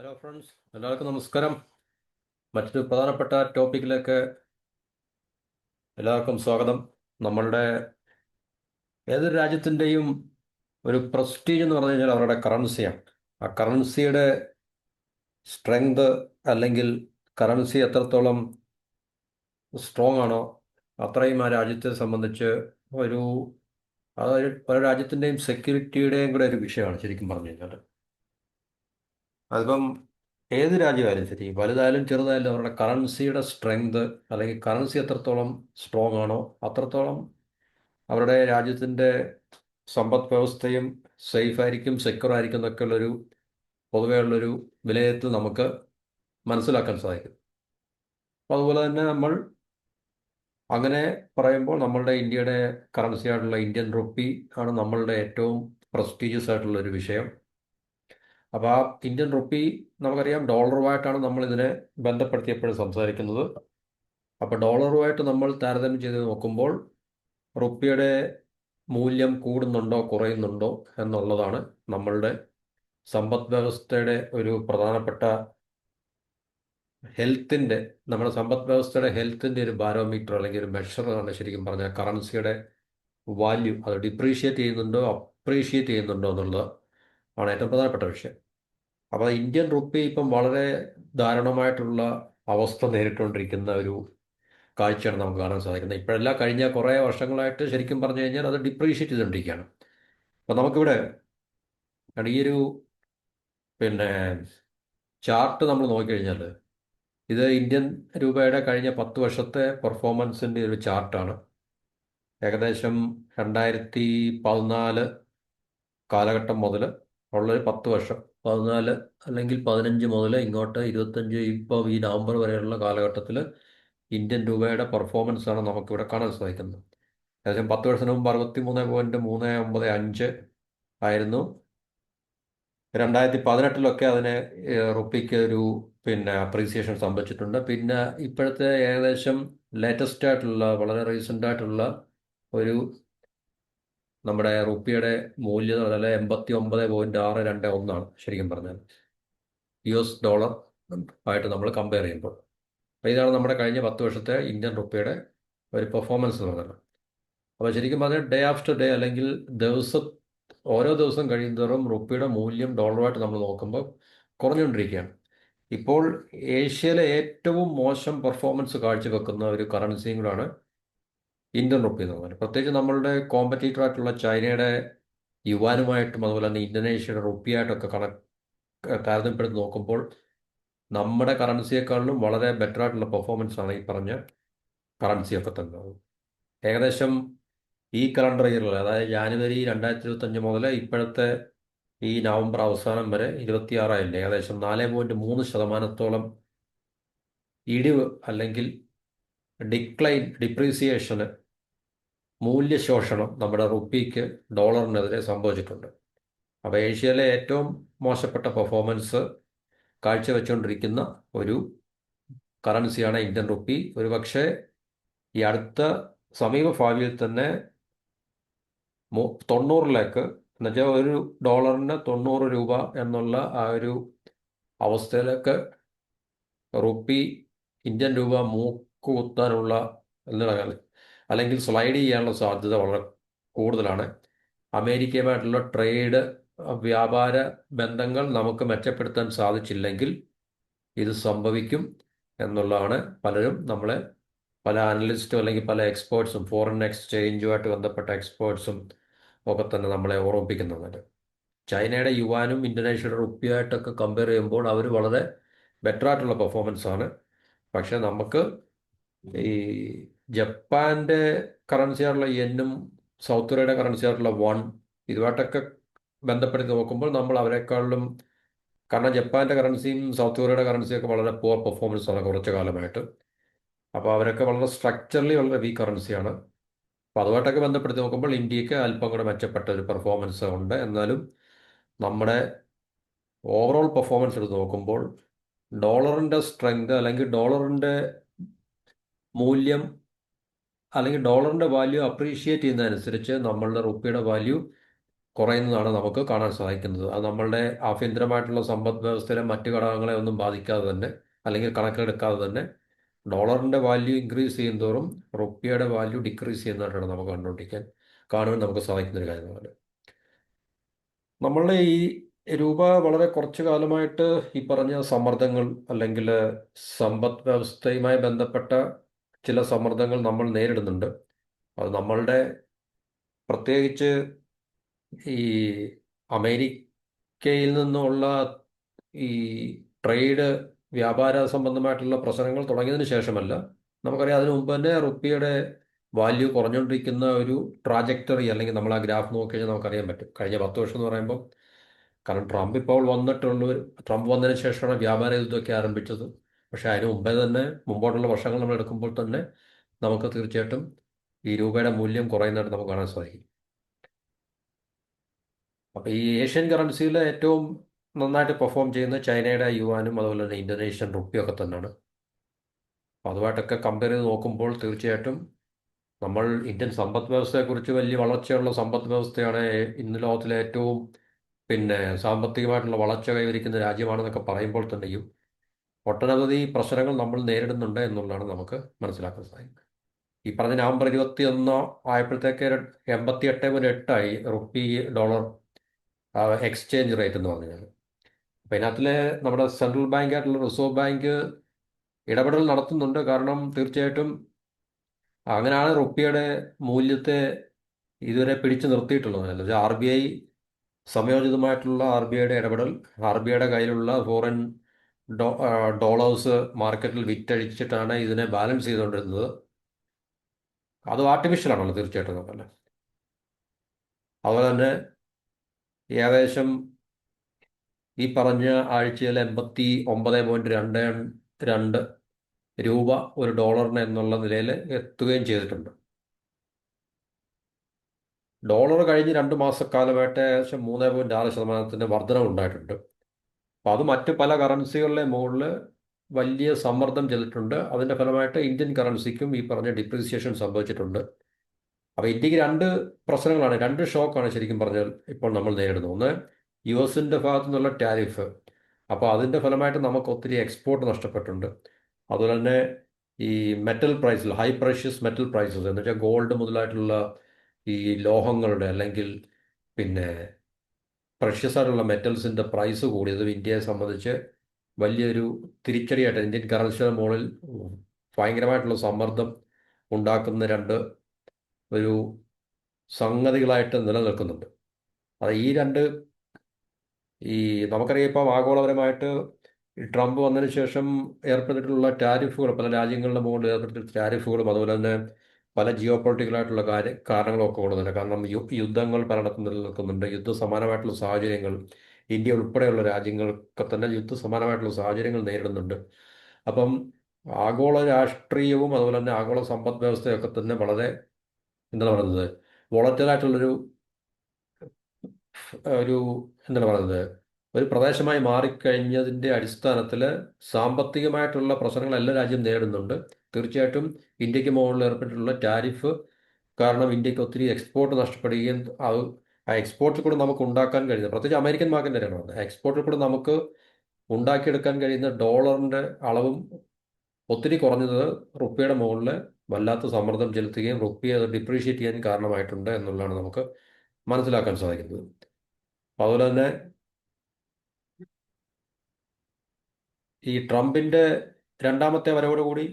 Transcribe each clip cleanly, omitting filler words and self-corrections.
Hello friends, എല്ലാവർക്കും നമസ്കാരം. മറ്റൊരു പ്രധാനപ്പെട്ട ടോപ്പിക്കിലേക്ക് എല്ലാവർക്കും സ്വാഗതം. നമ്മളുടെ ഏതൊരു രാജ്യത്തിൻ്റെയും ഒരു പ്രസ്റ്റീജ് എന്ന് പറഞ്ഞു കഴിഞ്ഞാൽ അവരുടെ കറൻസിയാണ്. ആ കറൻസിയുടെ സ്ട്രെങ്ത് അല്ലെങ്കിൽ കറൻസി എത്രത്തോളം സ്ട്രോങ് ആണോ അത്രയും ആ രാജ്യത്തെ സംബന്ധിച്ച് ഒരു അതൊരു പല രാജ്യത്തിൻ്റെയും സെക്യൂരിറ്റിയുടെയും കൂടെ ഒരു വിഷയമാണ് ശരിക്കും പറഞ്ഞു കഴിഞ്ഞാൽ. അതിപ്പം ഏത് രാജ്യമായാലും ശരി, വലുതായാലും ചെറുതായാലും അവരുടെ കറൻസിയുടെ സ്ട്രെങ്ത് അല്ലെങ്കിൽ കറൻസി എത്രത്തോളം സ്ട്രോങ് ആണോ അത്രത്തോളം അവരുടെ രാജ്യത്തിൻ്റെ സമ്പദ് വ്യവസ്ഥയും സേഫ് ആയിരിക്കും, സെക്യൂർ ആയിരിക്കും എന്നൊക്കെയുള്ളൊരു പൊതുവെയുള്ളൊരു വിലയിരുത്തൽ നമുക്ക് മനസ്സിലാക്കാൻ സാധിക്കും. അപ്പോൾ അതുപോലെ തന്നെ നമ്മൾ അങ്ങനെ പറയുമ്പോൾ നമ്മളുടെ ഇന്ത്യയുടെ കറൻസി ആയിട്ടുള്ള ഇന്ത്യൻ റുപ്പി ആണ് നമ്മളുടെ ഏറ്റവും പ്രസ്റ്റീജിയസ് ആയിട്ടുള്ള ഒരു വിഷയം. അപ്പോൾ ആ ഇന്ത്യൻ റുപ്പി നമുക്കറിയാം, ഡോളറുമായിട്ടാണ് നമ്മൾ ഇതിനെ ബന്ധപ്പെടുത്തി എപ്പോഴും സംസാരിക്കുന്നത്. അപ്പോൾ ഡോളറുമായിട്ട് നമ്മൾ താരതമ്യം ചെയ്ത് നോക്കുമ്പോൾ റുപ്പിയുടെ മൂല്യം കൂടുന്നുണ്ടോ കുറയുന്നുണ്ടോ എന്നുള്ളതാണ് നമ്മളുടെ സമ്പദ് വ്യവസ്ഥയുടെ ഒരു പ്രധാനപ്പെട്ട ഹെൽത്തിൻ്റെ നമ്മുടെ സമ്പദ് വ്യവസ്ഥയുടെ ഹെൽത്തിൻ്റെ ഒരു ബാരോമീറ്റർ അല്ലെങ്കിൽ ഒരു മെഷർ ആണ് ശരിക്കും പറഞ്ഞാൽ കറൻസിയുടെ വാല്യൂ. അത് ഡിപ്രീഷിയേറ്റ് ചെയ്യുന്നുണ്ടോ അപ്രീഷിയേറ്റ് ചെയ്യുന്നുണ്ടോ എന്നുള്ളത് ആണ് ഏറ്റവും പ്രധാനപ്പെട്ട വിഷയം. അപ്പോൾ ഇന്ത്യൻ റുപ്പി ഇപ്പം വളരെ ദാരുണമായിട്ടുള്ള അവസ്ഥ നേരിട്ടുകൊണ്ടിരിക്കുന്ന ഒരു കാഴ്ചയാണ് നമുക്ക് കാണാൻ സാധിക്കുന്നത്. ഇപ്പോഴല്ല, കഴിഞ്ഞ കുറേ വർഷങ്ങളായിട്ട് ശരിക്കും പറഞ്ഞു കഴിഞ്ഞാൽ അത് ഡിപ്രീഷിയേറ്റ് ചെയ്തുകൊണ്ടിരിക്കുകയാണ്. അപ്പം നമുക്കിവിടെ ഈ ഒരു പിന്നെ ചാർട്ട് നമ്മൾ നോക്കിക്കഴിഞ്ഞാൽ ഇത് ഇന്ത്യൻ രൂപയുടെ കഴിഞ്ഞ 10 വർഷത്തെ പെർഫോമൻസിൻ്റെ ഒരു ചാർട്ടാണ്. ഏകദേശം 2014 കാലഘട്ടം മുതൽ ഉള്ളൊരു 10 വർഷം, 14 അല്ലെങ്കിൽ 15 മുതൽ ഇങ്ങോട്ട് 25 ഇപ്പോൾ ഈ നവംബർ വരെയുള്ള കാലഘട്ടത്തിൽ ഇന്ത്യൻ രൂപയുടെ പെർഫോമൻസ് ആണ് നമുക്കിവിടെ കാണാൻ സാധിക്കുന്നത്. ഏകദേശം 10 വർഷത്തിന് മുമ്പ് 63.395 ആയിരുന്നു. 2018 അതിന് റുപ്പിക്ക് ഒരു അപ്രീസിയേഷൻ സംഭവിച്ചിട്ടുണ്ട്. പിന്നെ ഇപ്പോഴത്തെ ഏകദേശം ലേറ്റസ്റ്റ് ആയിട്ടുള്ള വളരെ റീസെൻ്റ് ആയിട്ടുള്ള ഒരു നമ്മുടെ റുപ്പിയുടെ മൂല്യം എന്ന് പറഞ്ഞാൽ 89.621 ശരിക്കും പറഞ്ഞാൽ US ഡോളർ ആയിട്ട് നമ്മൾ കമ്പയർ ചെയ്യുമ്പോൾ. അപ്പോൾ ഇതാണ് നമ്മുടെ കഴിഞ്ഞ 10 വർഷത്തെ ഇന്ത്യൻ റുപ്പിയുടെ ഒരു പെർഫോമൻസ് എന്ന് പറയുന്നത്. അപ്പോൾ ശരിക്കും പറഞ്ഞാൽ ഡേ ആഫ്റ്റർ ഡേ അല്ലെങ്കിൽ ഓരോ ദിവസം കഴിയുന്നതോറും റുപ്പിയുടെ മൂല്യം ഡോളറുമായിട്ട് നമ്മൾ നോക്കുമ്പോൾ കുറഞ്ഞുകൊണ്ടിരിക്കുകയാണ്. ഇപ്പോൾ ഏഷ്യയിലെ ഏറ്റവും മോശം പെർഫോമൻസ് കാഴ്ചവെക്കുന്ന ഒരു കറൻസിയും കൂടാണ് ഇന്ത്യൻ റുപ്പി എന്ന് പറയുന്നത്. പ്രത്യേകിച്ച് നമ്മളുടെ കോമ്പറ്റീറ്റർ ആയിട്ടുള്ള ചൈനയുടെ യുവാനുമായിട്ടും അതുപോലെ തന്നെ ഇന്തോനേഷ്യയുടെ റുപ്പിയായിട്ടൊക്കെ താരതമ്യപ്പെടുത്തി നോക്കുമ്പോൾ നമ്മുടെ കറൻസിയെക്കാളിലും വളരെ ബെറ്റർ ആയിട്ടുള്ള പെർഫോമൻസ് ആണ് ഈ പറഞ്ഞ കറൻസിയൊക്കെ തന്നെ. ഏകദേശം ഈ കലണ്ടർ ഇയറിൽ, അതായത് ജാനുവരി 2025 മുതൽ ഇപ്പോഴത്തെ ഈ നവംബർ അവസാനം വരെ 26 ഏകദേശം 4.3% ഇടിവ് അല്ലെങ്കിൽ ഡിപ്രീസിയേഷന്, മൂല്യശോഷണം നമ്മുടെ റുപ്പിക്ക് ഡോളറിനെതിരെ സംഭവിച്ചിട്ടുണ്ട്. അപ്പോൾ ഏഷ്യയിലെ ഏറ്റവും മോശപ്പെട്ട പെർഫോമൻസ് കാഴ്ചവെച്ചുകൊണ്ടിരിക്കുന്ന ഒരു കറൻസിയാണ് ഇന്ത്യൻ റുപ്പി. ഒരുപക്ഷെ ഈ അടുത്ത സമീപ ഭാവിയിൽ തന്നെ 90ലേക്ക്, എന്നുവെച്ചാൽ ഒരു ഡോളറിന് 90 രൂപ എന്നുള്ള ആ ഒരു അവസ്ഥയിലേക്ക് റുപ്പി ഇന്ത്യൻ രൂപ മൂക്കുകുത്താനുള്ള അല്ലെങ്കിൽ സ്ലൈഡ് ചെയ്യാനുള്ള സാധ്യത വളരെ കൂടുതലാണ്. അമേരിക്കയുമായിട്ടുള്ള ട്രേഡ്, വ്യാപാര ബന്ധങ്ങൾ നമുക്ക് മെച്ചപ്പെടുത്താൻ സാധിച്ചില്ലെങ്കിൽ ഇത് സംഭവിക്കും എന്നുള്ളതാണ് പല അനലിസ്റ്റും അല്ലെങ്കിൽ പല എക്സ്പേർട്സും, ഫോറിൻ എക്സ്ചേഞ്ചുമായിട്ട് ബന്ധപ്പെട്ട എക്സ്പേർട്സും ഒക്കെ തന്നെ നമ്മളെ ഓർമ്മിപ്പിക്കുന്നുണ്ട്. ചൈനയുടെ യുവാനും ഇന്തോനേഷ്യയുടെ റുപ്പിയായിട്ടൊക്കെ കമ്പയർ ചെയ്യുമ്പോൾ അവർ വളരെ ബെറ്റർ ആയിട്ടുള്ള പെർഫോമൻസ് ആണ്. പക്ഷെ നമുക്ക് ഈ ജപ്പാൻ്റെ കറൻസി ആയിട്ടുള്ള യെന്നും സൗത്ത് കൊറിയയുടെ കറൻസി ആയിട്ടുള്ള വൺ ഇതുമായിട്ടൊക്കെ ബന്ധപ്പെടുത്തി നോക്കുമ്പോൾ നമ്മൾ അവരെക്കാളിലും, കാരണം ജപ്പാൻ്റെ കറൻസിയും സൗത്ത് കൊറിയയുടെ കറൻസിയൊക്കെ വളരെ പുവർ പെർഫോമൻസ് ആണ് കുറച്ച് കാലമായിട്ട്. അപ്പോൾ അവരൊക്കെ വളരെ സ്ട്രക്ചറലി വളരെ വീക്ക് കറൻസിയാണ്. അപ്പോൾ അതുമായിട്ടൊക്കെ ബന്ധപ്പെടുത്തി നോക്കുമ്പോൾ ഇന്ത്യക്ക് അല്പം കൂടെ മെച്ചപ്പെട്ട ഒരു പെർഫോമൻസ് ഉണ്ട്. എന്നാലും നമ്മുടെ ഓവറോൾ പെർഫോമൻസ് എടുത്ത് നോക്കുമ്പോൾ ഡോളറിൻ്റെ സ്ട്രെങ്ത് അല്ലെങ്കിൽ ഡോളറിൻ്റെ മൂല്യം അല്ലെങ്കിൽ ഡോളറിൻ്റെ വാല്യൂ അപ്രീഷിയേറ്റ് ചെയ്യുന്നതനുസരിച്ച് നമ്മളുടെ റുപ്പിയുടെ വാല്യൂ കുറയുന്നതാണ് നമുക്ക് കാണാൻ സാധിക്കുന്നത്. അത് നമ്മളുടെ ആഭ്യന്തരമായിട്ടുള്ള സമ്പദ് വ്യവസ്ഥയിലെ മറ്റു ഘടകങ്ങളെ ഒന്നും ബാധിക്കാതെ തന്നെ, അല്ലെങ്കിൽ കണക്കിലെടുക്കാതെ തന്നെ, ഡോളറിൻ്റെ വാല്യൂ ഇൻക്രീസ് ചെയ്യുന്തോറും റുപ്പിയുടെ വാല്യൂ ഡിക്രീസ് ചെയ്യുന്നതായിട്ടാണ് നമുക്ക് കാണുവാൻ നമുക്ക് സാധിക്കുന്ന ഒരു കാര്യമാണ്. നമ്മളുടെ ഈ രൂപ വളരെ കുറച്ചു കാലമായിട്ട് ഈ പറഞ്ഞ സമ്മർദ്ദങ്ങൾ, അല്ലെങ്കിൽ സമ്പദ് വ്യവസ്ഥയുമായി ബന്ധപ്പെട്ട ചില സമ്മർദ്ദങ്ങൾ നമ്മൾ നേരിടുന്നുണ്ട്. അത് നമ്മളുടെ, പ്രത്യേകിച്ച് ഈ അമേരിക്കയിൽ നിന്നുള്ള ഈ ട്രേഡ്, വ്യാപാര സംബന്ധമായിട്ടുള്ള പ്രശ്നങ്ങൾ തുടങ്ങിയതിന് ശേഷമല്ല. നമുക്കറിയാം, അതിനു മുമ്പ് തന്നെ റുപ്പിയുടെ വാല്യൂ കുറഞ്ഞുകൊണ്ടിരിക്കുന്ന ഒരു ട്രാജക്ടറി, അല്ലെങ്കിൽ നമ്മൾ ആ ഗ്രാഫ് നോക്കി കഴിഞ്ഞാൽ നമുക്കറിയാൻ പറ്റും. കഴിഞ്ഞ 10 വർഷം എന്ന് പറയുമ്പോൾ, കാരണം ട്രംപ് വന്നതിന് ശേഷമാണ് വ്യാപാര യുദ്ധമൊക്കെ ആരംഭിച്ചത്. പക്ഷേ അതിന് മുമ്പേ തന്നെ, മുമ്പോട്ടുള്ള വർഷങ്ങൾ നമ്മൾ എടുക്കുമ്പോൾ തന്നെ നമുക്ക് തീർച്ചയായിട്ടും ഈ രൂപയുടെ മൂല്യം കുറയുന്നതായിട്ട് നമുക്ക് കാണാൻ സാധിക്കും. അപ്പോൾ ഈ ഏഷ്യൻ കറൻസിയിൽ ഏറ്റവും നന്നായിട്ട് പെർഫോം ചെയ്യുന്നത് ചൈനയുടെ യുവാനും അതുപോലെ തന്നെ ഇന്തോനേഷ്യൻ റുപ്പിയൊക്കെ തന്നെയാണ്. അപ്പോൾ അതുമായിട്ടൊക്കെ കമ്പയർ ചെയ്ത് നോക്കുമ്പോൾ തീർച്ചയായിട്ടും നമ്മൾ ഇന്ത്യൻ സമ്പദ് വ്യവസ്ഥയെക്കുറിച്ച്, വലിയ വളർച്ചയുള്ള സമ്പദ് വ്യവസ്ഥയാണ്, ഇന്ന് ലോകത്തിലെ ഏറ്റവും സാമ്പത്തികമായിട്ടുള്ള വളർച്ച കൈവരിക്കുന്ന രാജ്യമാണെന്നൊക്കെ പറയുമ്പോൾ തന്നെയും ഒട്ടനവധി പ്രശ്നങ്ങൾ നമ്മൾ നേരിടുന്നുണ്ട് എന്നുള്ളതാണ് നമുക്ക് മനസ്സിലാക്കാൻ സാധിക്കുന്നത്. ഈ പറഞ്ഞ നവംബർ 21 ആയപ്പോഴത്തേക്ക് 88.8 റുപ്പി ഡോളർ എക്സ്ചേഞ്ച് റേറ്റ് എന്ന് പറഞ്ഞു കഴിഞ്ഞാൽ. അപ്പം ഇതിനകത്തിൽ നമ്മുടെ സെൻട്രൽ ബാങ്ക് ആയിട്ടുള്ള റിസർവ് ബാങ്ക് ഇടപെടൽ നടത്തുന്നുണ്ട്. കാരണം തീർച്ചയായിട്ടും അങ്ങനെയാണ് റുപ്പിയുടെ മൂല്യത്തെ ഇതുവരെ പിടിച്ചു നിർത്തിയിട്ടുള്ളത്. എന്നുവെച്ചാൽ RBI സംയോജിതമായിട്ടുള്ള RBIയുടെ ഇടപെടൽ, RBIയുടെ കയ്യിലുള്ള ഫോറിൻ ഡോളേഴ്സ് മാർക്കറ്റിൽ വിറ്റഴിച്ചിട്ടാണ് ഇതിനെ ബാലൻസ് ചെയ്തുകൊണ്ടിരുന്നത്. അത് ആർട്ടിഫിഷ്യലാണല്ലോ തീർച്ചയായിട്ടും നോക്കല്ലേ. അതുപോലെ തന്നെ ഏകദേശം ഈ പറഞ്ഞ ആഴ്ചയിൽ 89.22 രൂപ ഒരു ഡോളറിന് എന്നുള്ള നിലയിൽ എത്തുകയും ചെയ്തിട്ടുണ്ട്. ഡോളർ കഴിഞ്ഞ് 2 മാസക്കാലമായിട്ട് ഏകദേശം 3.6% വർധനവുണ്ടായിട്ടുണ്ട്. അപ്പോൾ അത് മറ്റ് പല കറൻസികളുടെ മുകളിൽ വലിയ സമ്മർദ്ദം ചെലുത്തിട്ടുണ്ട്. അതിൻ്റെ ഫലമായിട്ട് ഇന്ത്യൻ കറൻസിക്കും ഈ പറഞ്ഞ ഡിപ്രീസിയേഷൻ സംഭവിച്ചിട്ടുണ്ട്. അപ്പോൾ ഇന്ത്യക്ക് രണ്ട് പ്രശ്നങ്ങളാണ്, രണ്ട് ഷോക്കാണ് ശരിക്കും പറഞ്ഞാൽ ഇപ്പോൾ നമ്മൾ നേരിടുന്നത്. ഒന്ന്, US-ൻ്റെ ഭാഗത്തു നിന്നുള്ള ടാരിഫ്. അപ്പോൾ അതിൻ്റെ ഫലമായിട്ട് നമുക്ക് ഒത്തിരി എക്സ്പോർട്ട് നഷ്ടപ്പെട്ടിട്ടുണ്ട്. അതുപോലെ തന്നെ ഈ മെറ്റൽ പ്രൈസിൽ, ഹൈ പ്രഷ്യസ് മെറ്റൽ പ്രൈസസ് എന്ന് വെച്ചാൽ ഗോൾഡ് മുതലായിട്ടുള്ള ഈ ലോഹങ്ങളുടെ, അല്ലെങ്കിൽ പിന്നെ പ്രഷ്യസ് ആയിട്ടുള്ള മെറ്റൽസിൻ്റെ പ്രൈസ് കൂടിയതും ഇന്ത്യയെ സംബന്ധിച്ച് വലിയൊരു തിരിച്ചടിയായിട്ട്, ഇന്ത്യൻ കറൻസിയുടെ മുകളിൽ ഭയങ്കരമായിട്ടുള്ള സമ്മർദ്ദം ഉണ്ടാക്കുന്ന ഒരു സംഗതികളായിട്ട് നിലനിൽക്കുന്നുണ്ട്. അത് ഈ നമുക്കറിയാം, ഇപ്പോൾ ആഗോളപരമായിട്ട് ഈ ട്രംപ് വന്നതിന് ശേഷം ഏർപ്പെട്ടിട്ടുള്ള ടാരിഫുകൾ, പല രാജ്യങ്ങളുടെ മുകളിൽ ഏർപ്പെടുത്തിയ ടാരിഫുകളും, അതുപോലെ തന്നെ പല ജിയോ പൊളിറ്റിക്കലായിട്ടുള്ള കാരണങ്ങളും ഒക്കെ കൊണ്ടുതന്നെ. കാരണം യുദ്ധങ്ങൾ പലയിടത്തും നിലനിൽക്കുന്നുണ്ട്. യുദ്ധസമാനമായിട്ടുള്ള സാഹചര്യങ്ങൾ, ഇന്ത്യ ഉൾപ്പെടെയുള്ള രാജ്യങ്ങൾക്ക് തന്നെ യുദ്ധസമാനമായിട്ടുള്ള സാഹചര്യങ്ങൾ നേരിടുന്നുണ്ട്. അപ്പം ആഗോള രാഷ്ട്രീയവും അതുപോലെ തന്നെ ആഗോള സമ്പദ് വ്യവസ്ഥയൊക്കെ തന്നെ വളരെ, എന്താണ് പറയുന്നത്, വോളറ്റൈലായിട്ടുള്ളൊരു ഒരു എന്താണ് പറയുന്നത്, ഒരു പ്രദേശമായി മാറിക്കഴിഞ്ഞതിൻ്റെ അടിസ്ഥാനത്തിൽ സാമ്പത്തികമായിട്ടുള്ള പ്രശ്നങ്ങൾ എല്ലാ രാജ്യവും നേരിടുന്നുണ്ട്. തീർച്ചയായിട്ടും ഇന്ത്യക്ക് മുകളിൽ ഏർപ്പെട്ടിട്ടുള്ള ടാരിഫ് കാരണം ഇന്ത്യക്ക് ഒത്തിരി എക്സ്പോർട്ട് നഷ്ടപ്പെടുകയും, ആ എക്സ്പോർട്ടിൽ കൂടെ നമുക്ക് ഉണ്ടാക്കാൻ കഴിയുന്ന, പ്രത്യേകിച്ച് അമേരിക്കൻ മാർക്കറ്റിലാണ് പറഞ്ഞത്, എക്സ്പോർട്ടിൽ കൂടെ നമുക്ക് ഉണ്ടാക്കിയെടുക്കാൻ കഴിയുന്ന ഡോളറിൻ്റെ അളവും ഒത്തിരി കുറഞ്ഞത് റുപ്പിയുടെ മുകളിൽ വല്ലാത്ത സമ്മർദ്ദം ചെലുത്തുകയും റുപ്പിയെ അത് ഡിപ്രീഷിയേറ്റ് ചെയ്യാൻ കാരണമായിട്ടുണ്ട് എന്നുള്ളതാണ് നമുക്ക് മനസ്സിലാക്കാൻ സാധിക്കുന്നത്. അതുപോലെ തന്നെ ഈ ട്രംപിൻ്റെ രണ്ടാമത്തെ വരവോടുകൂടി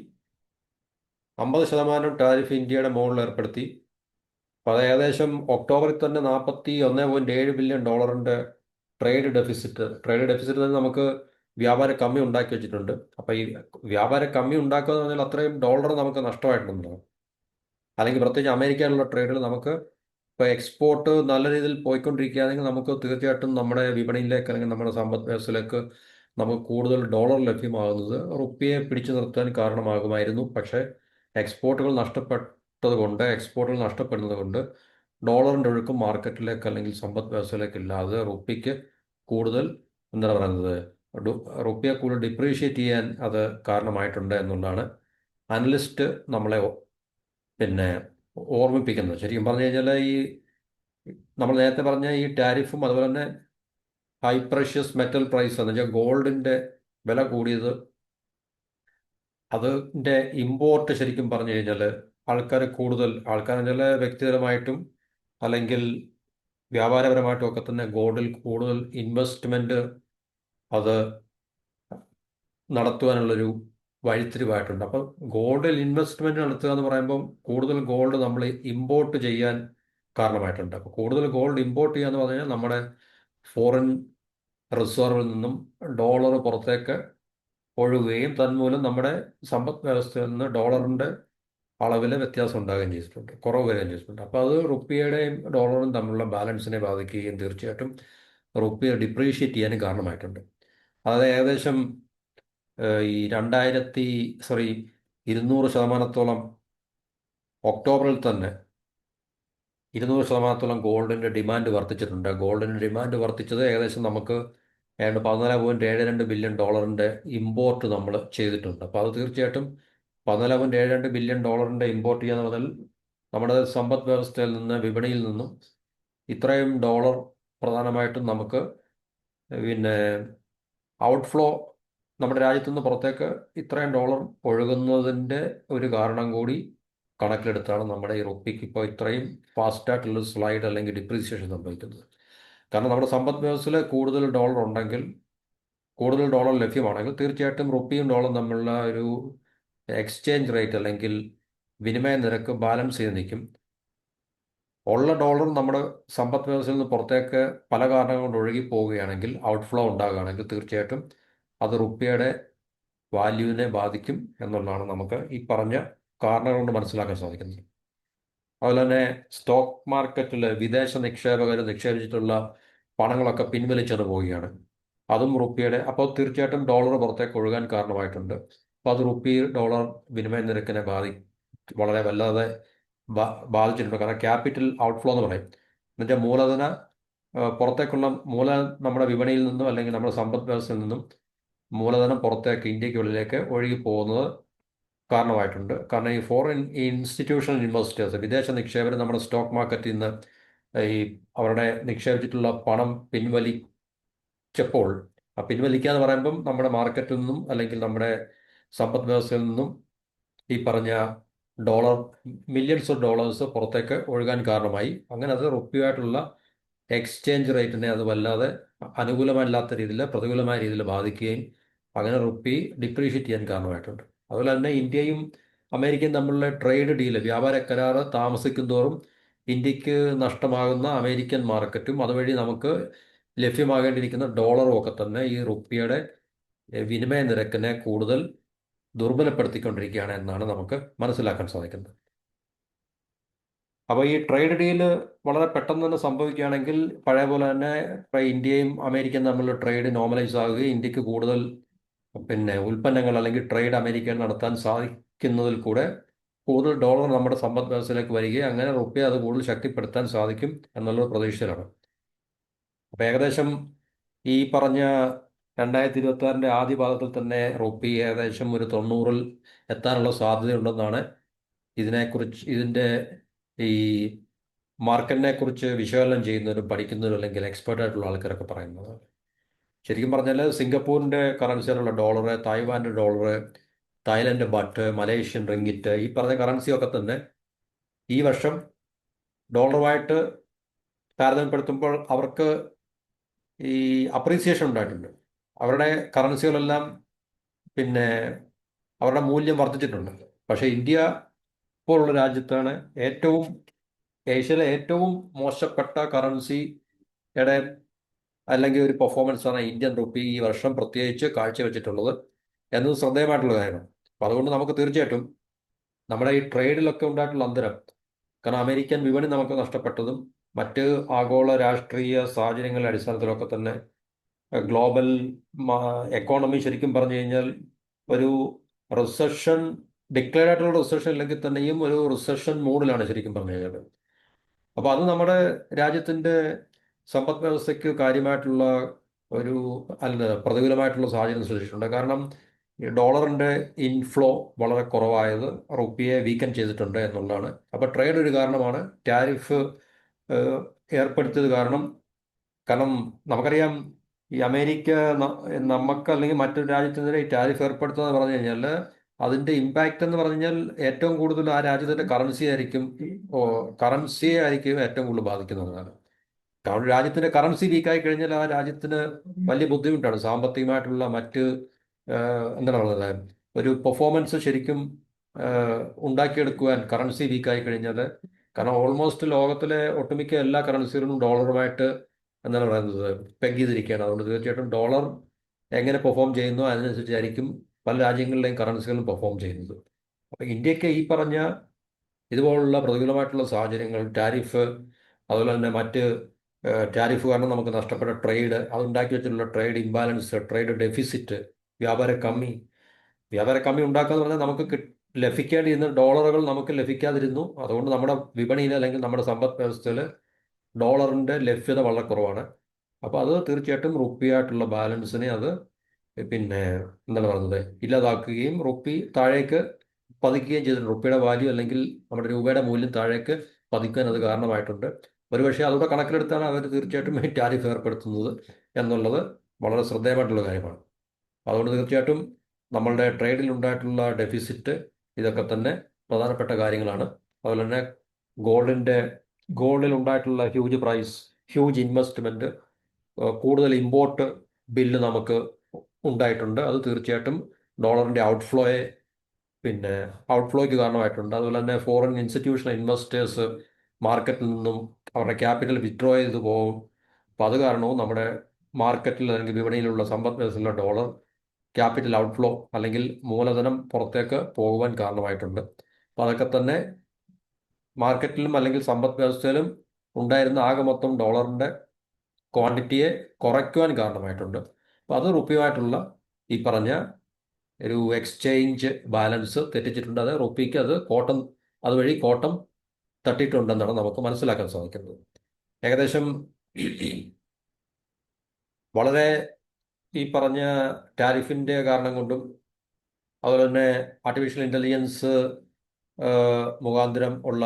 50% ടാരിഫ് ഇന്ത്യയുടെ മുകളിൽ ഏർപ്പെടുത്തി. അപ്പോൾ അത് ഏകദേശം ഒക്ടോബറിൽ തന്നെ 41.7 ബില്യൺ ഡോളറിൻ്റെ ട്രേഡ് ഡെഫിസിറ്റ് തന്നെ നമുക്ക് വ്യാപാര കമ്മി ഉണ്ടാക്കി വെച്ചിട്ടുണ്ട്. അപ്പോൾ ഈ വ്യാപാര കമ്മി ഉണ്ടാക്കുക എന്ന് പറഞ്ഞാൽ അത്രയും ഡോളർ നമുക്ക് നഷ്ടമായിട്ടുണ്ടോ, അല്ലെങ്കിൽ പ്രത്യേകിച്ച് അമേരിക്കയിലുള്ള ട്രേഡിൽ നമുക്ക് ഇപ്പോൾ എക്സ്പോർട്ട് നല്ല രീതിയിൽ പോയിക്കൊണ്ടിരിക്കുകയാണെങ്കിൽ നമുക്ക് തീർച്ചയായിട്ടും നമ്മുടെ വിപണിയിലേക്ക്, അല്ലെങ്കിൽ നമ്മുടെ സമ്പദ് വ്യവസ്ഥയിലേക്ക് നമുക്ക് കൂടുതൽ ഡോളർ ലഭ്യമാകുന്നത് റുപ്പിയെ പിടിച്ചു നിർത്താൻ കാരണമാകുമായിരുന്നു. പക്ഷേ എക്സ്പോർട്ടുകൾ നഷ്ടപ്പെടുന്നത് കൊണ്ട് ഡോളറിൻ്റെ ഒഴുക്കും മാർക്കറ്റിലേക്ക്, അല്ലെങ്കിൽ സമ്പദ് വ്യവസ്ഥയിലേക്ക് ഇല്ലാതെ റുപ്പിക്ക് കൂടുതൽ, എന്താണ് പറയുന്നത്, റുപ്പിയെ കൂടുതൽ ഡിപ്രീഷിയേറ്റ് ചെയ്യാൻ അത് കാരണമായിട്ടുണ്ട് എന്നുള്ളതാണ് അനലിസ്റ്റ് നമ്മളെ ഓർമ്മിപ്പിക്കുന്നത്. ശരിക്കും പറഞ്ഞു കഴിഞ്ഞാൽ ഈ നമ്മൾ നേരത്തെ പറഞ്ഞ ഈ ടാരിഫും അതുപോലെ തന്നെ ഹൈ പ്രഷ്യസ് മെറ്റൽ പ്രൈസ് എന്ന് വെച്ചാൽ ഗോൾഡിൻ്റെ വില കൂടിയത്, അതിൻ്റെ ഇമ്പോർട്ട് ശരിക്കും പറഞ്ഞു കഴിഞ്ഞാൽ ആൾക്കാർ ചില വ്യക്തിപരമായിട്ടും അല്ലെങ്കിൽ വ്യാപാരപരമായിട്ടും ഒക്കെ തന്നെ ഗോൾഡിൽ കൂടുതൽ ഇൻവെസ്റ്റ്മെൻറ്റ് അത് നടത്തുവാനുള്ളൊരു വഴിത്തിരിവായിട്ടുണ്ട്. അപ്പം ഗോൾഡിൽ ഇൻവെസ്റ്റ്മെൻറ്റ് നടത്തുക എന്ന് പറയുമ്പം കൂടുതൽ ഗോൾഡ് നമ്മൾ ഇമ്പോർട്ട് ചെയ്യാൻ കാരണമായിട്ടുണ്ട്. അപ്പോൾ കൂടുതൽ ഗോൾഡ് ഇമ്പോർട്ട് ചെയ്യുക എന്ന് പറഞ്ഞു കഴിഞ്ഞാൽ നമ്മുടെ ഫോറിൻ റിസർവിൽ നിന്നും ഡോളർ പുറത്തേക്ക് ഒഴുകുകയും തന്മൂലം നമ്മുടെ സമ്പദ് വ്യവസ്ഥയിൽ നിന്ന് ഡോളറിൻ്റെ അളവിൽ വ്യത്യാസം ഉണ്ടാകുകയും ചെയ്തിട്ടുണ്ട്, കുറവ് വരികയും ചെയ്തിട്ടുണ്ട്. അപ്പോൾ അത് റുപ്പിയുടെയും ഡോളറും തമ്മിലുള്ള ബാലൻസിനെ ബാധിക്കുകയും തീർച്ചയായിട്ടും റുപ്പിയെ ഡിപ്രീഷിയേറ്റ് ചെയ്യാനും കാരണമായിട്ടുണ്ട്. അത് ഏകദേശം ഈ 200% ഒക്ടോബറിൽ തന്നെ 200% ഗോൾഡിൻ്റെ ഡിമാൻഡ് വർദ്ധിച്ചിട്ടുണ്ട്. ഗോൾഡിൻ്റെ ഡിമാൻഡ് വർദ്ധിച്ചത് ഏകദേശം നമുക്ക് ഏതാണ്ട് $14.72 ബില്യൺ ഇമ്പോർട്ട് നമ്മൾ ചെയ്തിട്ടുണ്ട്. അപ്പോൾ അത് തീർച്ചയായിട്ടും $14.72 ബില്യൺ ഇമ്പോർട്ട് ചെയ്യാന്ന് പറഞ്ഞാൽ നമ്മുടെ സമ്പദ് വ്യവസ്ഥയിൽ നിന്ന്, വിപണിയിൽ നിന്നും ഇത്രയും ഡോളർ പ്രധാനമായിട്ടും നമുക്ക് പിന്നെ ഔട്ട്ഫ്ലോ, നമ്മുടെ രാജ്യത്തുനിന്ന് പുറത്തേക്ക് ഇത്രയും ഡോളർ ഒഴുകുന്നതിൻ്റെ ഒരു കാരണം കൂടി കണക്കിലെടുത്താണ് നമ്മുടെ ഈ റുപ്പിക്ക് ഇപ്പോൾ ഇത്രയും ഫാസ്റ്റായിട്ടുള്ള സ്ലൈഡ് അല്ലെങ്കിൽ ഡിപ്രീസിയേഷൻ സംഭവിക്കുന്നത്. കാരണം നമ്മുടെ സമ്പദ് വ്യവസ്ഥയിൽ കൂടുതൽ ഡോളർ ഉണ്ടെങ്കിൽ, കൂടുതൽ ഡോളർ ലഭ്യമാണെങ്കിൽ തീർച്ചയായിട്ടും റുപ്പിയും ഡോളറും തമ്മിലുള്ള ഒരു എക്സ്ചേഞ്ച് റേറ്റ് അല്ലെങ്കിൽ വിനിമയ നിരക്ക് ബാലൻസ് ചെയ്ത് നിൽക്കും. ഉള്ള ഡോളർ നമ്മുടെ സമ്പദ് വ്യവസ്ഥയിൽ നിന്ന് പുറത്തേക്ക് പല കാരണങ്ങൾ കൊണ്ട് ഒഴുകി പോവുകയാണെങ്കിൽ, ഔട്ട്ഫ്ലോ ഉണ്ടാകുകയാണെങ്കിൽ തീർച്ചയായിട്ടും അത് റുപ്പിയുടെ വാല്യൂവിനെ ബാധിക്കും എന്നുള്ളതാണ് നമുക്ക് ഈ പറഞ്ഞ കാരണങ്ങൾ കൊണ്ട് മനസ്സിലാക്കാൻ സാധിക്കുന്നത്. അതുപോലെ തന്നെ സ്റ്റോക്ക് മാർക്കറ്റിൽ വിദേശ നിക്ഷേപകർ നിക്ഷേപിച്ചിട്ടുള്ള പണങ്ങളൊക്കെ പിൻവലിച്ചത് പോവുകയാണ്. അതും റുപ്പിയുടെ, അപ്പോൾ തീർച്ചയായിട്ടും ഡോളർ പുറത്തേക്ക് ഒഴുകാൻ കാരണമായിട്ടുണ്ട്. അപ്പോൾ അത് റുപ്പി ഡോളർ വിനിമയ നിരക്കിനെ വളരെ വല്ലാതെ ബാധിച്ചിട്ടുണ്ട്. കാരണം ക്യാപിറ്റൽ ഔട്ട്ഫ്ലോ എന്ന് പറയും. എന്നുവെച്ചാൽ പുറത്തേക്കുള്ള നമ്മുടെ വിപണിയിൽ നിന്നും അല്ലെങ്കിൽ നമ്മുടെ സമ്പദ് വ്യവസ്ഥയിൽ നിന്നും മൂലധനം പുറത്തേക്ക് ഇന്ത്യക്കുള്ളിലേക്ക് ഒഴുകി പോകുന്നത് കാരണമായിട്ടുണ്ട്. കാരണം ഈ ഫോറിൻ ഇൻസ്റ്റിറ്റ്യൂഷണൽ ഇൻവെസ്റ്റേഴ്സ്, വിദേശ നിക്ഷേപകർ നമ്മുടെ സ്റ്റോക്ക് മാർക്കറ്റിൽ നിന്ന് ഈ അവരുടെ നിക്ഷേപിച്ചിട്ടുള്ള പണം പിൻവലിച്ചപ്പോൾ, ആ പിൻവലിക്കുക എന്ന് പറയുമ്പം നമ്മുടെ മാർക്കറ്റിൽ നിന്നും അല്ലെങ്കിൽ നമ്മുടെ സമ്പദ് വ്യവസ്ഥയിൽ നിന്നും ഈ പറഞ്ഞ ഡോളർ, മില്യൺസ് ഓഫ് ഡോളേഴ്സ് പുറത്തേക്ക് ഒഴുകാൻ കാരണമായി. അങ്ങനെ അത് റുപ്പിയായിട്ടുള്ള എക്സ്ചേഞ്ച് റേറ്റിനെ അത് വല്ലാതെ അനുകൂലമല്ലാത്ത രീതിയിൽ, പ്രതികൂലമായ രീതിയിൽ ബാധിക്കുകയും അങ്ങനെ റുപ്പി ഡിപ്രീഷിയേറ്റ് ചെയ്യാൻ കാരണമായിട്ടുണ്ട്. അതുപോലെ തന്നെ ഇന്ത്യയും അമേരിക്കയും തമ്മിലുള്ള ട്രേഡ് ഡീല്, വ്യാപാര കരാറ് താമസിക്കുന്തോറും ഇന്ത്യക്ക് നഷ്ടമാകുന്ന അമേരിക്കൻ മാർക്കറ്റും അതുവഴി നമുക്ക് ലഭ്യമാകേണ്ടിയിരിക്കുന്ന ഡോളറും ഒക്കെ തന്നെ ഈ റുപ്പിയുടെ വിനിമയ നിരക്കിനെ കൂടുതൽ ദുർബലപ്പെടുത്തിക്കൊണ്ടിരിക്കുകയാണ് എന്നാണ് നമുക്ക് മനസ്സിലാക്കാൻ സാധിക്കുന്നത്. അപ്പോൾ ഈ ട്രേഡ് ഡീല് വളരെ പെട്ടെന്ന് തന്നെ സംഭവിക്കുകയാണെങ്കിൽ പഴയ പോലെ തന്നെ ഇന്ത്യയും അമേരിക്കയും തമ്മിലുള്ള ട്രേഡ് നോർമലൈസ് ആകുകയും ഇന്ത്യക്ക് കൂടുതൽ ഉൽപ്പന്നങ്ങൾ അല്ലെങ്കിൽ ട്രേഡ് അമേരിക്കയിൽ നടത്താൻ സാധിക്കുന്നതിൽ കൂടെ കൂടുതൽ ഡോളർ നമ്മുടെ സമ്പദ് വ്യവസ്ഥയിലേക്ക് വരികയും അങ്ങനെ റുപ്പിയെ അത് കൂടുതൽ ശക്തിപ്പെടുത്താൻ സാധിക്കും എന്നുള്ള പ്രതീക്ഷയിലാണ്. അപ്പോൾ ഏകദേശം ഈ പറഞ്ഞ 2026 ആദ്യ പാദത്തിൽ തന്നെ റുപ്പി ഏകദേശം ഒരു 90-ൽ എത്താനുള്ള സാധ്യതയുണ്ടെന്നാണ് ഇതിൻ്റെ ഈ മാർക്കറ്റിനെ കുറിച്ച് വിശകലനം ചെയ്യുന്നവരും പഠിക്കുന്നവരും അല്ലെങ്കിൽ എക്സ്പേർട്ടായിട്ടുള്ള ആൾക്കാരൊക്കെ പറയുന്നത്. ശരിക്കും പറഞ്ഞാൽ സിംഗപ്പൂരിൻ്റെ കറൻസിയിലുള്ള ഡോളർ, തായ്വാൻ്റെ dollar, Thailand baht, Malaysian ringgit, ഈ പറഞ്ഞ കറൻസിയൊക്കെ തന്നെ ഈ വർഷം ഡോളറുമായിട്ട് താരതമ്യപ്പെടുത്തുമ്പോൾ അവർക്ക് ഈ അപ്രീസിയേഷൻ ഉണ്ടായിട്ടുണ്ട്. അവരുടെ കറൻസികളെല്ലാം അവരുടെ മൂല്യം വർദ്ധിച്ചിട്ടുണ്ട്. പക്ഷേ ഇന്ത്യ പോലുള്ള രാജ്യത്താണ് ഏഷ്യയിലെ ഏറ്റവും മോശപ്പെട്ട കറൻസിയുടെ അല്ലെങ്കിൽ ഒരു പെർഫോമൻസാണ് ഇന്ത്യൻ റുപ്പി ഈ വർഷം പ്രത്യേകിച്ച് കാഴ്ചവെച്ചിട്ടുള്ളത് എന്നത് ശ്രദ്ധേയമായിട്ടുള്ള കാര്യമാണ്. അപ്പം അതുകൊണ്ട് നമുക്ക് തീർച്ചയായിട്ടും നമ്മുടെ ഈ ട്രേഡിലൊക്കെ ഉണ്ടായിട്ടുള്ള അന്തരം, കാരണം അമേരിക്കൻ വിപണി നമുക്ക് നഷ്ടപ്പെട്ടതും മറ്റ് ആഗോള രാഷ്ട്രീയ സാഹചര്യങ്ങളുടെ അടിസ്ഥാനത്തിലൊക്കെ തന്നെ ഗ്ലോബൽ എക്കോണമി ശരിക്കും പറഞ്ഞു കഴിഞ്ഞാൽ ഒരു റിസഷൻ, ഡിക്ലെയർഡ് ആയിട്ടുള്ള റിസഷൻ ഇല്ലെങ്കിൽ തന്നെയും ഒരു റിസഷൻ മൂഡിലാണ് ശരിക്കും പറഞ്ഞു കഴിഞ്ഞാൽ. അപ്പോൾ അത് നമ്മുടെ രാജ്യത്തിൻ്റെ സമ്പദ് വ്യവസ്ഥയ്ക്ക് കാര്യമായിട്ടുള്ള ഒരു പ്രതികൂലമായിട്ടുള്ള സാഹചര്യം സൃഷ്ടിച്ചിട്ടുണ്ട്. കാരണം ഈ ഡോളറിൻ്റെ ഇൻഫ്ലോ വളരെ കുറവായത് റുപ്പിയെ വീക്കൻ ചെയ്തിട്ടുണ്ട് എന്നുള്ളതാണ്. അപ്പോൾ ട്രേഡ് ഒരു കാരണമാണ്, ടാരിഫ് ഏഹ്, ഏർപ്പെടുത്തിയത് കാരണം കാരണം നമുക്കറിയാം ഈ അമേരിക്ക നമുക്ക് അല്ലെങ്കിൽ മറ്റൊരു രാജ്യത്തിനെതിരെ ഈ ടാരിഫ് ഏർപ്പെടുത്തുക എന്ന് പറഞ്ഞു കഴിഞ്ഞാൽ അതിന്റെ ഇമ്പാക്റ്റ് എന്ന് പറഞ്ഞു കഴിഞ്ഞാൽ ഏറ്റവും കൂടുതൽ ആ രാജ്യത്തിന്റെ കറൻസിയെ ആയിരിക്കും ഏറ്റവും കൂടുതൽ ബാധിക്കുന്നതാണ്. കാരണം രാജ്യത്തിന്റെ കറൻസി വീക്കായി കഴിഞ്ഞാൽ ആ രാജ്യത്തിന് വലിയ ബുദ്ധിമുട്ടാണ് സാമ്പത്തികമായിട്ടുള്ള മറ്റ് എന്താണ് പറയുന്നത് ഒരു പെർഫോമൻസ് ശരിക്കും ഉണ്ടാക്കിയെടുക്കുവാൻ കറൻസി വീക്കായി കഴിഞ്ഞാൽ. കാരണം ഓൾമോസ്റ്റ് ലോകത്തിലെ ഒട്ടുമിക്ക എല്ലാ കറൻസികളും ഡോളറുമായിട്ട് എന്താണ് പറയുന്നത് പെഗ് ചെയ്തിരിക്കുകയാണ്. അതുകൊണ്ട് തീർച്ചയായിട്ടും ഡോളർ എങ്ങനെ പെർഫോം ചെയ്യുന്നു അതിനനുസരിച്ചായിരിക്കും പല രാജ്യങ്ങളിലെയും കറൻസികളും പെർഫോം ചെയ്യുന്നത്. അപ്പം ഇന്ത്യക്ക് ഈ പറഞ്ഞ ഇതുപോലുള്ള പ്രതികൂലമായിട്ടുള്ള സാഹചര്യങ്ങൾ, ടാരിഫ്, അതുപോലെ തന്നെ മറ്റ് ടാരിഫ് കാരണം നമുക്ക് നഷ്ടപ്പെട്ട ട്രേഡ്, അതുണ്ടാക്കി വെച്ചിട്ടുള്ള ട്രേഡ് ഇംബാലൻസ്, ട്രേഡ് ഡെഫിസിറ്റ്, വ്യാപാര കമ്മി വ്യാപാര കമ്മി ഉണ്ടാക്കുക എന്ന് പറഞ്ഞാൽ നമുക്ക് ലഭിക്കേണ്ടിയിരുന്ന ഡോളറുകൾ നമുക്ക് ലഭിക്കാതിരുന്നു. അതുകൊണ്ട് നമ്മുടെ വിപണിയിൽ അല്ലെങ്കിൽ നമ്മുടെ സമ്പദ് വ്യവസ്ഥയിൽ ഡോളറിൻ്റെ ലഭ്യത വളരെ കുറവാണ്. അപ്പോൾ അത് തീർച്ചയായിട്ടും റുപ്പിയായിട്ടുള്ള ബാലൻസിനെ അത് പിന്നെ എന്താണ് പറയുന്നത് ഇല്ലാതാക്കുകയും റുപ്പി താഴേക്ക് പതിക്കുകയും ചെയ്തിട്ടുണ്ട്. റുപ്പിയുടെ വാല്യൂ അല്ലെങ്കിൽ നമ്മുടെ രൂപയുടെ മൂല്യം താഴേക്ക് പതിക്കാൻ അത് കാരണമായിട്ടുണ്ട്. ഒരുപക്ഷെ അതുകൂടെ കണക്കിലെടുത്താണ് അവർ തീർച്ചയായിട്ടും ഈ ടാരിഫ് ഏർപ്പെടുത്തുന്നത് എന്നുള്ളത് വളരെ ശ്രദ്ധേയമായിട്ടുള്ള കാര്യമാണ്. അതുകൊണ്ട് തീർച്ചയായിട്ടും നമ്മളുടെ ട്രേഡിൽ ഉണ്ടായിട്ടുള്ള ഡെഫിസിറ്റ് ഇതൊക്കെ തന്നെ പ്രധാനപ്പെട്ട കാര്യങ്ങളാണ്. അതുപോലെ തന്നെ ഗോൾഡിൻ്റെ ഗോൾഡിൽ ഉണ്ടായിട്ടുള്ള ഹ്യൂജ് ഇൻവെസ്റ്റ്മെൻറ്റ്, കൂടുതൽ ഇമ്പോർട്ട് ബില്ല് നമുക്ക് ഉണ്ടായിട്ടുണ്ട്. അത് തീർച്ചയായിട്ടും ഡോളറിൻ്റെ ഔട്ട്ഫ്ലോയ്ക്ക് കാരണമായിട്ടുണ്ട്. അതുപോലെ തന്നെ ഫോറിൻ ഇൻസ്റ്റിറ്റ്യൂഷണൽ ഇൻവെസ്റ്റേഴ്സ് മാർക്കറ്റിൽ നിന്നും അവരുടെ ക്യാപിറ്റൽ വിത്ഡ്രോ ചെയ്ത് പോകും. അപ്പോൾ അത് കാരണവും നമ്മുടെ മാർക്കറ്റിൽ അല്ലെങ്കിൽ വിപണിയിലുള്ള സമ്പദ് വ്യവസ്ഥയിലുള്ള ഡോളർ ക്യാപിറ്റൽ ഔട്ട്ഫ്ലോ അല്ലെങ്കിൽ മൂലധനം പുറത്തേക്ക് പോകുവാൻ കാരണമായിട്ടുണ്ട്. അപ്പോൾ അതൊക്കെ തന്നെ മാർക്കറ്റിലും അല്ലെങ്കിൽ സമ്പദ് വ്യവസ്ഥയിലും ഉണ്ടായിരുന്ന ആകെ മൊത്തം ഡോളറിൻ്റെ ക്വാണ്ടിറ്റിയെ കുറയ്ക്കുവാൻ കാരണമായിട്ടുണ്ട്. അപ്പോൾ അത് റുപ്പിയുമായിട്ടുള്ള ഈ പറഞ്ഞ ഒരു എക്സ്ചേഞ്ച് ബാലൻസ് തെറ്റിച്ചിട്ടുണ്ട്. അത് റുപ്പിക്ക് അതുവഴി കോട്ടം തട്ടിയിട്ടുണ്ടെന്നാണ് നമുക്ക് മനസ്സിലാക്കാൻ സാധിക്കുന്നത്. ഏകദേശം വളരെ ഈ പറഞ്ഞ ടാരിഫിൻ്റെ കാരണം കൊണ്ടും അതുപോലെ തന്നെ ആർട്ടിഫിഷ്യൽ ഇൻ്റലിജൻസ് മുഖാന്തരം ഉള്ള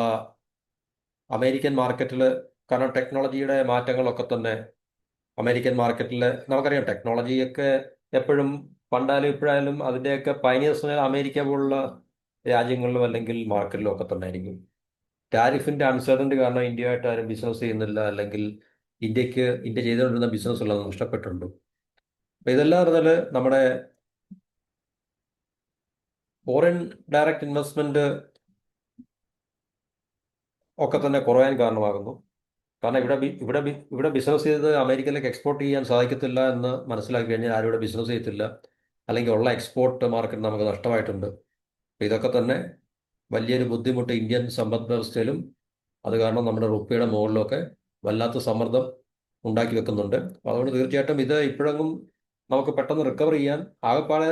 അമേരിക്കൻ മാർക്കറ്റിൽ, കാരണം ടെക്നോളജിയുടെ മാറ്റങ്ങളൊക്കെ തന്നെ അമേരിക്കൻ മാർക്കറ്റിൽ നമുക്കറിയാം. ടെക്നോളജിയൊക്കെ എപ്പോഴും പണ്ടായാലും ഇപ്പോഴായാലും അതിൻ്റെയൊക്കെ പൈനിയേഴ്സ് അമേരിക്ക പോലുള്ള രാജ്യങ്ങളിലും അല്ലെങ്കിൽ മാർക്കറ്റിലും ഒക്കെ തന്നെ ആയിരിക്കും. ടാരിഫിൻ്റെ അൺസർട്ടനിറ്റി കാരണം ഇന്ത്യയായിട്ട് ആരും ബിസിനസ് ചെയ്യുന്നില്ല, അല്ലെങ്കിൽ ഇന്ത്യ ചെയ്തുകൊണ്ടിരുന്ന ബിസിനസ് എല്ലാം നഷ്ടപ്പെട്ടിട്ടുണ്ട്. അപ്പം ഇതെല്ലാം പറഞ്ഞാൽ നമ്മുടെ ഫോറിൻ ഡയറക്റ്റ് ഇൻവെസ്റ്റ്മെൻറ്റ് ഒക്കെ തന്നെ കുറയാൻ കാരണമാകുന്നു. കാരണം ഇവിടെ ബിസിനസ് ചെയ്ത് അമേരിക്കയിലേക്ക് എക്സ്പോർട്ട് ചെയ്യാൻ സാധിക്കത്തില്ല എന്ന് മനസ്സിലാക്കി കഴിഞ്ഞാൽ ആരും ഇവിടെ ബിസിനസ് ചെയ്യത്തില്ല, അല്ലെങ്കിൽ ഉള്ള എക്സ്പോർട്ട് മാർക്കറ്റ് നമുക്ക് നഷ്ടമായിട്ടുണ്ട്. ഇതൊക്കെ തന്നെ വലിയൊരു ബുദ്ധിമുട്ട് ഇന്ത്യൻ സമ്പദ് വ്യവസ്ഥയിലും അത് കാരണം നമ്മുടെ റുപ്പിയുടെ മുകളിലൊക്കെ വല്ലാത്ത സമ്മർദ്ദം ഉണ്ടാക്കി വെക്കുന്നുണ്ട്. അപ്പോൾ അതുകൊണ്ട് തീർച്ചയായിട്ടും ഇത് ഇപ്പോഴെങ്കിലും നമുക്ക് പെട്ടെന്ന് റിക്കവർ ചെയ്യാൻ ആകെപ്പാടെ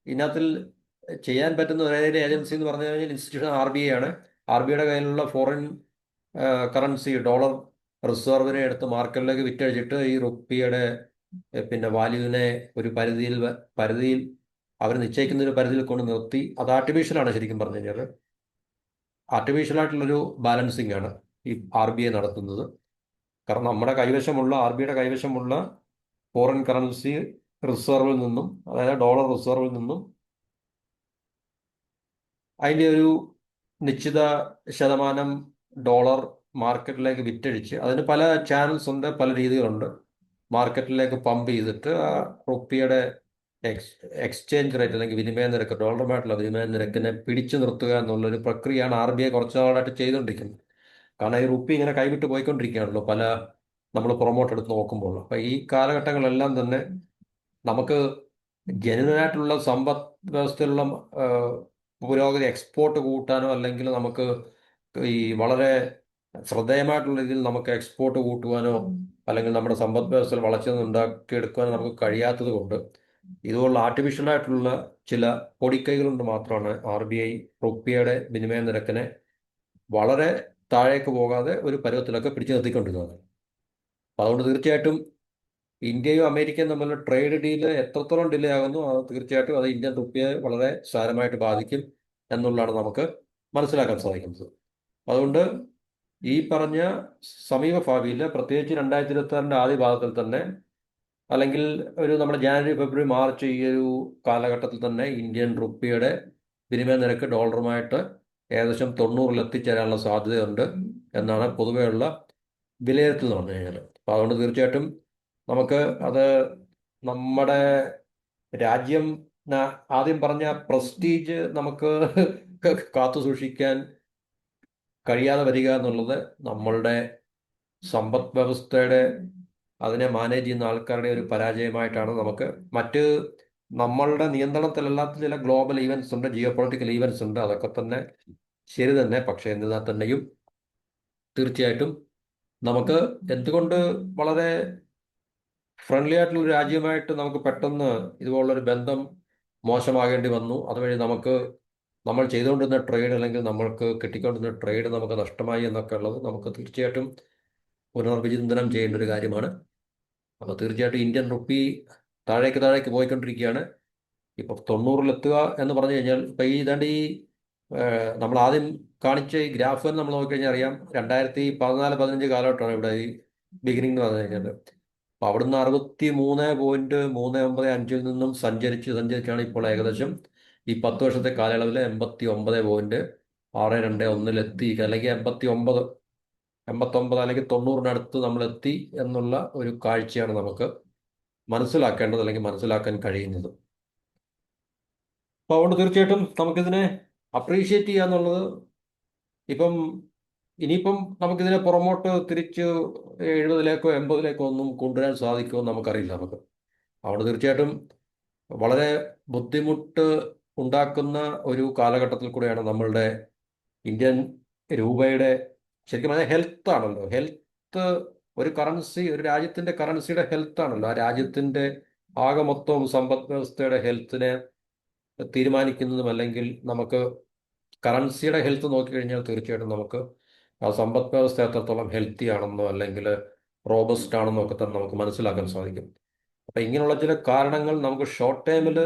ഇതിനകത്തിൽ ചെയ്യാൻ പറ്റുന്ന ഒരേ ഏജൻസി എന്ന് പറഞ്ഞു കഴിഞ്ഞാൽ ഇൻസ്റ്റിറ്റ്യൂഷൻ RBI ആണ്. RBIയുടെ കയ്യിലുള്ള ഫോറിൻ കറൻസി ഡോളർ റിസർവിനെ എടുത്ത് മാർക്കറ്റിലേക്ക് വിറ്റഴിച്ചിട്ട് ഈ റുപ്പിയുടെ വാല്യൂവിനെ ഒരു പരിധിയിൽ അവർ നിശ്ചയിക്കുന്ന ഒരു പരിധിയിൽ കൊണ്ട് നിർത്തി. അത് ആർട്ടിഫിഷ്യലാണ് ശരിക്കും പറഞ്ഞു കഴിഞ്ഞാൽ. ആർട്ടിഫിഷ്യലായിട്ടുള്ളൊരു ബാലൻസിങ് ആണ് ഈ RBI നടത്തുന്നത്. കാരണം RBIയുടെ കൈവശമുള്ള ഫോറിൻ കറൻസി റിസർവിൽ നിന്നും, അതായത് ഡോളർ റിസർവിൽ നിന്നും അതിൻ്റെ ഒരു നിശ്ചിത ശതമാനം ഡോളർ മാർക്കറ്റിലേക്ക് വിറ്റഴിച്ച്, അതിന് പല ചാനൽസ് ഉണ്ട്, പല രീതികളുണ്ട്. മാർക്കറ്റിലേക്ക് പമ്പ് ചെയ്തിട്ട് ആ റുപ്പിയുടെ എക്സ്ചേഞ്ച് റേറ്റ് അല്ലെങ്കിൽ വിനിമയ നിരക്ക്, ഡോളറുമായിട്ടുള്ള വിനിമയ നിരക്കിനെ പിടിച്ചു നിർത്തുക എന്നുള്ളൊരു പ്രക്രിയയാണ് RBI കുറച്ച് നാളായിട്ട് ചെയ്തുകൊണ്ടിരിക്കുന്നത്. കാരണം ഈ റുപ്പി ഇങ്ങനെ കൈവിട്ട് പോയിക്കൊണ്ടിരിക്കുകയാണല്ലോ നമ്മൾ പുറമോട്ട് എടുത്ത് നോക്കുമ്പോൾ. അപ്പം ഈ കാലഘട്ടങ്ങളെല്ലാം തന്നെ നമുക്ക് ജനുവനായിട്ടുള്ള സമ്പദ് വ്യവസ്ഥയിലുള്ള പുരോഗതി, എക്സ്പോർട്ട് കൂട്ടാനോ അല്ലെങ്കിൽ നമുക്ക് ഈ വളരെ ശ്രദ്ധേയമായിട്ടുള്ള രീതിയിൽ നമുക്ക് എക്സ്പോർട്ട് കൂട്ടുവാനോ അല്ലെങ്കിൽ നമ്മുടെ സമ്പദ് വ്യവസ്ഥയിൽ വളർച്ച ഉണ്ടാക്കിയെടുക്കാനോ നമുക്ക് കഴിയാത്തത് കൊണ്ട് ഇതുപോലുള്ള ആർട്ടിഫിഷ്യലായിട്ടുള്ള ചില പൊടിക്കൈകൾ കൊണ്ട് മാത്രമാണ് RBI റുപ്പിയുടെ വിനിമയ നിരക്കിനെ വളരെ താഴേക്ക് പോകാതെ ഒരു പരുവത്തിലൊക്കെ പിടിച്ചു നിർത്തിക്കൊണ്ടിരുന്നത്. അപ്പം അതുകൊണ്ട് തീർച്ചയായിട്ടും ഇന്ത്യയും അമേരിക്കയും തമ്മിലുള്ള ട്രേഡ് ഡീല് എത്രത്തോളം ഡിലേ ആകുന്നു അത് തീർച്ചയായിട്ടും അത് ഇന്ത്യൻ റുപ്പിയെ വളരെ സാരമായിട്ട് ബാധിക്കും എന്നുള്ളതാണ് നമുക്ക് മനസ്സിലാക്കാൻ സാധിക്കുന്നത്. അതുകൊണ്ട് ഈ പറഞ്ഞ സമീപ ഭാവിയിൽ, പ്രത്യേകിച്ച് 2026 ആദ്യ ഭാഗത്തിൽ തന്നെ, അല്ലെങ്കിൽ ഒരു നമ്മുടെ ജാനുവരി ഫെബ്രുവരി മാർച്ച് ഈ ഒരു കാലഘട്ടത്തിൽ തന്നെ ഇന്ത്യൻ റുപ്പിയുടെ വിനിമയ നിരക്ക് ഡോളറുമായിട്ട് ഏകദേശം 90-ൽ എത്തിച്ചേരാനുള്ള സാധ്യതയുണ്ട് എന്നാണ് പൊതുവെയുള്ള വിലയിരുത്തൽ എന്ന് പറഞ്ഞു കഴിഞ്ഞാൽ. അപ്പോൾ അതുകൊണ്ട് തീർച്ചയായിട്ടും നമുക്ക് അത് നമ്മുടെ രാജ്യം, ആദ്യം പറഞ്ഞ പ്രസ്റ്റീജ് നമുക്ക് കാത്തു സൂക്ഷിക്കാൻ കഴിയാതെ വരിക എന്നുള്ളത് നമ്മളുടെ സമ്പദ് വ്യവസ്ഥയുടെ, അതിനെ മാനേജ് ചെയ്യുന്ന ആൾക്കാരുടെ ഒരു പരാജയമായിട്ടാണ് നമുക്ക്. മറ്റ് നമ്മളുടെ നിയന്ത്രണത്തിലല്ലാത്ത ചില ഗ്ലോബൽ ഈവൻസ് ഉണ്ട്, ജിയോ പൊളിറ്റിക്കൽ ഈവൻസ് ഉണ്ട്, അതൊക്കെ തന്നെ ശരി തന്നെ. പക്ഷേ എന്നിരുന്നാൽ തന്നെയും തീർച്ചയായിട്ടും നമുക്ക് എന്തുകൊണ്ട് വളരെ ഫ്രണ്ട്ലി ആയിട്ടുള്ള ഒരു രാജ്യമായിട്ട് നമുക്ക് പെട്ടെന്ന് ഇതുപോലുള്ളൊരു ബന്ധം മോശമാകേണ്ടി വന്നു? അതുവഴി നമുക്ക് നമ്മൾ ചെയ്തുകൊണ്ടിരുന്ന ട്രേഡ്, അല്ലെങ്കിൽ നമ്മൾക്ക് കിട്ടിക്കൊണ്ടിരുന്ന ട്രേഡ് നമുക്ക് നഷ്ടമായി എന്നൊക്കെ ഉള്ളത് നമുക്ക് തീർച്ചയായിട്ടും പുനർവിചിന്തനം ചെയ്യേണ്ട ഒരു കാര്യമാണ്. അപ്പോൾ തീർച്ചയായിട്ടും ഇന്ത്യൻ റുപ്പി താഴേക്ക് താഴേക്ക് പോയിക്കൊണ്ടിരിക്കുകയാണ്. ഇപ്പൊ 90-ൽ എത്തുക എന്ന് പറഞ്ഞു കഴിഞ്ഞാൽ, ഇപ്പൊ ഈ ഇതാണ്ട് ഈ നമ്മൾ ആദ്യം കാണിച്ച ഈ ഗ്രാഫ് തന്നെ നമ്മൾ നോക്കിക്കഴിഞ്ഞാൽ അറിയാം, 2014-15 കാലഘട്ടമാണ് ഇവിടെ ഈ ബിഗിനിങ് എന്ന് പറഞ്ഞു കഴിഞ്ഞാൽ. അപ്പൊ അവിടുന്ന് 63.395-ൽ നിന്നും സഞ്ചരിച്ചാണ് ഇപ്പോൾ ഏകദേശം ഈ 10 വർഷത്തെ കാലയളവിൽ 89.621-ൽ അല്ലെങ്കിൽ 89 അല്ലെങ്കിൽ 90-നടുത്ത് നമ്മൾ എത്തി എന്നുള്ള ഒരു കാഴ്ചയാണ് നമുക്ക് മനസ്സിലാക്കേണ്ടത്, അല്ലെങ്കിൽ മനസ്സിലാക്കാൻ കഴിയുന്നത്. അപ്പോൾ അതുകൊണ്ട് തീർച്ചയായിട്ടും നമുക്കിതിനെ അപ്രീഷിയേറ്റ് ചെയ്യുക എന്നുള്ളത്, ഇപ്പം ഇനിയിപ്പം നമുക്കിതിനെ പുറമോട്ട് തിരിച്ച് 70-ലേക്കോ 80-ലേക്കോ ഒന്നും കൊണ്ടുവരാൻ സാധിക്കുമോ നമുക്കറിയില്ല. അതുകൊണ്ട് തീർച്ചയായിട്ടും വളരെ ബുദ്ധിമുട്ട് ഉണ്ടാക്കുന്ന ഒരു കാലഘട്ടത്തിൽ കൂടെയാണ് നമ്മളുടെ ഇന്ത്യൻ രൂപയുടെ, ശരിക്കും പറഞ്ഞാൽ ഹെൽത്ത് ആണല്ലോ. ഹെൽത്ത്, ഒരു കറൻസി, ഒരു രാജ്യത്തിന്റെ കറൻസിയുടെ ഹെൽത്ത് ആണല്ലോ ആ രാജ്യത്തിന്റെ ആകെ മൊത്തം സമ്പദ് വ്യവസ്ഥയുടെ ഹെൽത്തിനെ തീരുമാനിക്കുന്നതും. അല്ലെങ്കിൽ നമുക്ക് കറൻസിയുടെ ഹെൽത്ത് നോക്കിക്കഴിഞ്ഞാൽ തീർച്ചയായിട്ടും നമുക്ക് ആ സമ്പദ് വ്യവസ്ഥ എത്രത്തോളം ഹെൽത്തി ആണെന്നോ അല്ലെങ്കിൽ റോബസ്റ്റ് ആണെന്നോ ഒക്കെ തന്നെ നമുക്ക് മനസ്സിലാക്കാൻ സാധിക്കും. അപ്പം ഇങ്ങനെയുള്ള ചില കാരണങ്ങൾ നമുക്ക് ഷോർട്ട് ടൈമിൽ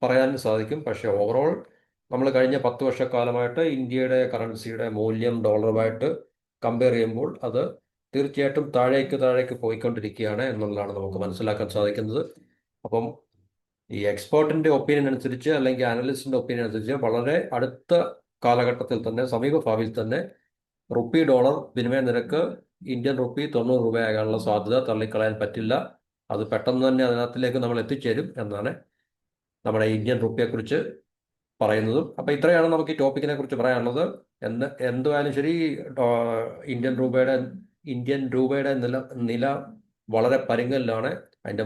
പറയാൻ സാധിക്കും. പക്ഷേ ഓവറോൾ നമ്മൾ കഴിഞ്ഞ 10 വർഷക്കാലമായിട്ട് ഇന്ത്യയുടെ കറൻസിയുടെ മൂല്യം ഡോളറുമായിട്ട് കമ്പയർ ചെയ്യുമ്പോൾ അത് തീർച്ചയായിട്ടും താഴേക്ക് താഴേക്ക് പോയിക്കൊണ്ടിരിക്കുകയാണ് എന്നുള്ളതാണ് നമുക്ക് മനസ്സിലാക്കാൻ സാധിക്കുന്നത്. അപ്പം ഈ എക്സ്പേർട്ടിന്റെ ഒപ്പീനിയൻ അനുസരിച്ച്, അല്ലെങ്കിൽ അനലിസ്റ്റിന്റെ ഒപ്പീനിയൻ അനുസരിച്ച്, വളരെ അടുത്ത കാലഘട്ടത്തിൽ തന്നെ, സമീപ ഭാവിയിൽ തന്നെ റുപ്പി ഡോളർ വിനിമയ നിരക്ക് ഇന്ത്യൻ റുപ്പി 90 രൂപയാകാനുള്ള സാധ്യത തള്ളിക്കളയാൻ പറ്റില്ല. അത് പെട്ടെന്ന് തന്നെ അതിനകത്തിലേക്ക് നമ്മൾ എത്തിച്ചേരും എന്നാണ് നമ്മുടെ ഇന്ത്യൻ റുപ്പിയെക്കുറിച്ച് പറയുന്നതും. അപ്പം ഇത്രയാണ് നമുക്ക് ഈ ടോപ്പിക്കിനെ കുറിച്ച് പറയാനുള്ളത്. എന്തുവായാലും ശരി, ഇന്ത്യൻ രൂപയുടെ നില നില വളരെ പരുങ്ങലിലാണ്. അതിൻ്റെ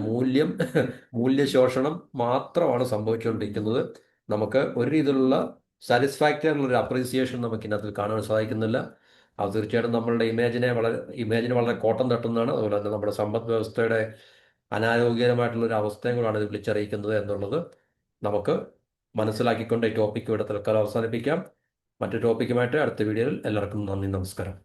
മൂല്യശോഷണം മാത്രമാണ് സംഭവിച്ചുകൊണ്ടിരിക്കുന്നത്. നമുക്ക് ഒരു രീതിയിലുള്ള സാറ്റിസ്ഫാക്ടറി ആയിട്ടുള്ള ഒരു അപ്രീസിയേഷൻ നമുക്ക് ഇതിനകത്ത് കാണാൻ സാധിക്കുന്നില്ല. അത് തീർച്ചയായിട്ടും നമ്മളുടെ ഇമേജിന് വളരെ കോട്ടം തട്ടുന്നതാണ്. അതുപോലെ തന്നെ നമ്മുടെ സമ്പദ് വ്യവസ്ഥയുടെ അനാരോഗ്യകരമായിട്ടുള്ള ഒരു അവസ്ഥയും കൂടാണ് ഇത് വിളിച്ചറിയിക്കുന്നത് എന്നുള്ളത് നമുക്ക് മനസ്സിലാക്കിക്കൊണ്ട് ഈ ടോപ്പിക്ക് ഇവിടെ തൽക്കാലം അവസാനിപ്പിക്കാം. മറ്റു ടോപ്പിക്കുമായിട്ട് അടുത്ത വീഡിയോയിൽ എല്ലാവർക്കും നന്ദി, നമസ്കാരം.